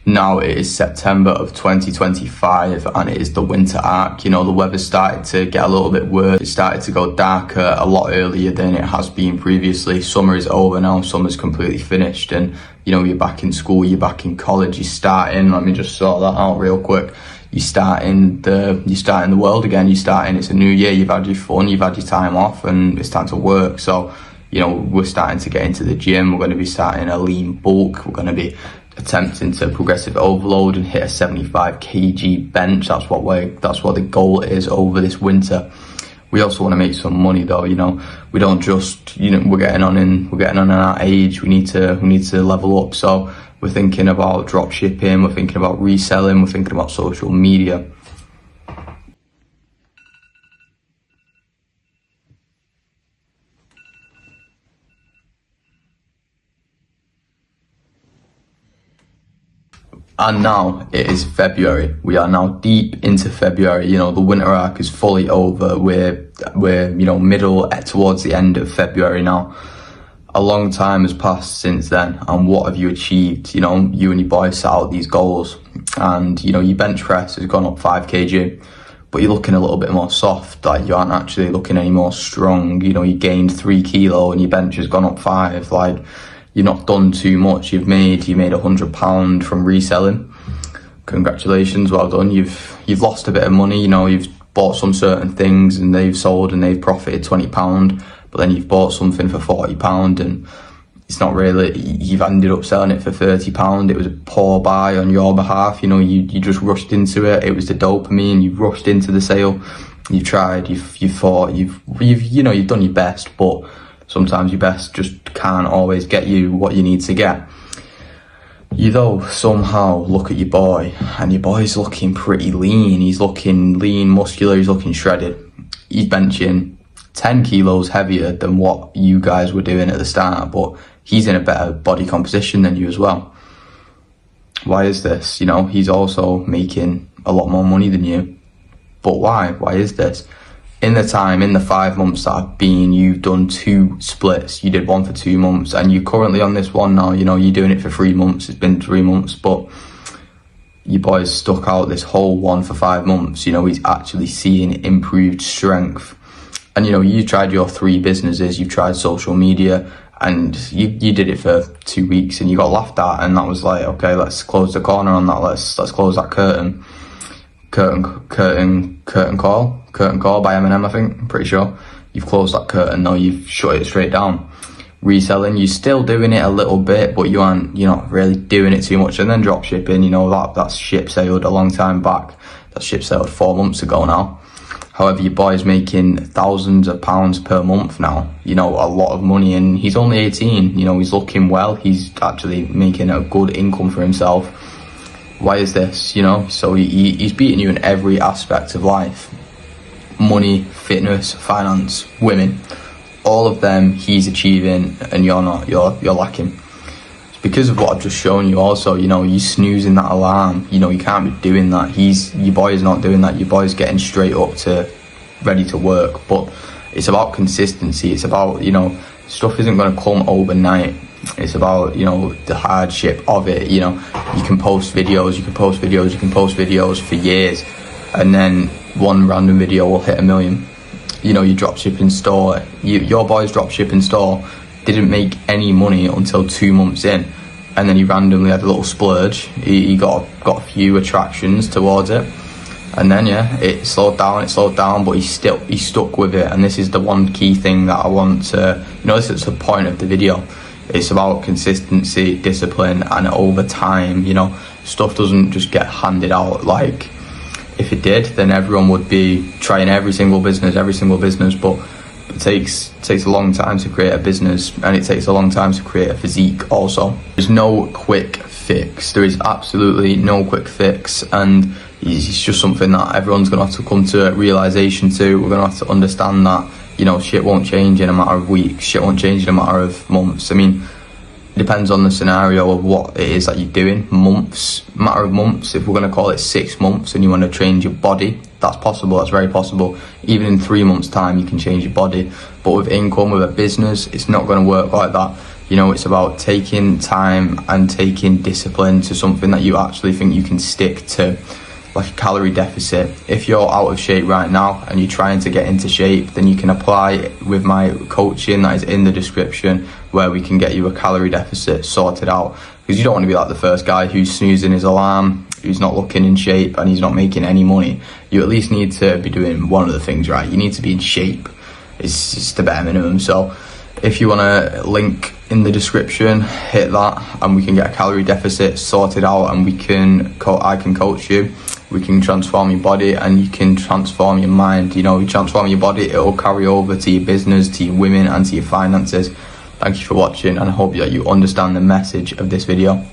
Now it is September of 2025 and it is the winter arc. You know, the weather started to get a little bit worse. It started to go darker a lot earlier than it has been previously. Summer is over now, summer's completely finished, and you know, you're back in school, you're back in college, you're starting, let me just sort that out real quick. You're starting the world again, it's a new year, you've had your fun, you've had your time off, and it's time to work. So, you know, we're starting to get into the gym, we're going to be starting a lean bulk, we're going to be attempting to progressive overload and hit a 75 kg bench. That's what the goal is over this winter. We also want to make some money though, you know. We don't just, you know, we're getting on in our age, we need to level up. So we're thinking about drop shipping, we're thinking about reselling, we're thinking about social media. And now it is February. We are now deep into February. You know, the winter arc is fully over. We're you know, towards the end of February now. A long time has passed since then, and what have you achieved? You know, you and your boys set out these goals, and you know, your bench press has gone up 5 kg, but you're looking a little bit more soft. Like, you aren't actually looking any more strong. You know, you gained 3 kilo and your bench has gone up 5. Like, you're not done too much. You made £100 from reselling. Congratulations, well done. You've lost a bit of money. You know, you've bought some certain things and they've sold and they've profited £20, but then you've bought something for £40 and it's not really, you've ended up selling it for £30. It was a poor buy on your behalf. You know, you just rushed into it. It was the dopamine. You rushed into the sale. You've tried, you've fought, you've done your best, but sometimes your best just can't always get you what you need to get. You though somehow look at your boy, and your boy's looking pretty lean. He's looking lean, muscular, he's looking shredded. He's benching 10 kilos heavier than what you guys were doing at the start, but he's in a better body composition than you as well. Why is this? You know, he's also making a lot more money than you. But why? Why is this? In the 5 months that I've been, you've done 2 splits. You did one for 2 months, and you're currently on this one now. You know, you're doing it for 3 months. It's been 3 months, but your boy's stuck out this whole one for 5 months. You know, he's actually seeing improved strength. And you know, you tried your 3 businesses, you've tried social media, and you did it for 2 weeks and you got laughed at, and that was like, okay, let's close the corner on that. Let's close that curtain. Curtain call by Eminem, I think. I'm pretty sure you've closed that curtain now. You've shut it straight down. Reselling, you're still doing it a little bit, but you're not really doing it too much. And then drop shipping, you know, that's ship sailed a long time back. That ship sailed 4 months ago now. However, your boy's making thousands of pounds per month now. You know, a lot of money, and he's only 18. You know, he's looking well. He's actually making a good income for himself. Why is this? You know, so he's beating you in every aspect of life. Money, fitness, finance, women, all of them he's achieving, and you're not. You're lacking. It's because of what I've just shown you. Also, you know, you're snoozing that alarm. You know, you can't be doing that. Your boy is not doing that. Your boy's getting straight up to ready to work. But it's about consistency. It's about, you know, stuff isn't going to come overnight. It's about, you know, the hardship of it. You know, you can post videos for years, and then one random video will hit 1 million. You know, your dropshipping store, your boy's dropshipping store didn't make any money until 2 months in, and then he randomly had a little splurge. He got a few attractions towards it, and then it slowed down, but he stuck with it. And this is the one key thing that I want to, you know, this is the point of the video. It's about consistency, discipline, and over time. You know, stuff doesn't just get handed out. Like, if it did, then everyone would be trying every single business, but it takes a long time to create a business, and it takes a long time to create a physique also. There's no quick fix. There is absolutely no quick fix, and it's just something that everyone's going to have to come to a realization to. We're going to have to understand that, you know, shit won't change in a matter of weeks, shit won't change in a matter of months. I mean, it depends on the scenario of what it is that you're doing. Matter of months. If we're going to call it 6 months and you want to change your body, that's possible. That's very possible. Even in 3 months time, you can change your body. But with income, with a business, it's not going to work like that. You know, it's about taking time and taking discipline to something that you actually think you can stick to, like a calorie deficit. If you're out of shape right now and you're trying to get into shape, then you can apply with my coaching that is in the description, where we can get you a calorie deficit sorted out. Because you don't want to be like the first guy who's snoozing his alarm, who's not looking in shape and he's not making any money. You at least need to be doing one of the things right. You need to be in shape. It's just the bare minimum. So if you want to link in the description, hit that and we can get a calorie deficit sorted out, and I can coach you. We can transform your body and you can transform your mind. You know, you transform your body, it will carry over to your business, to your women and to your finances. Thank you for watching, and I hope that you understand the message of this video.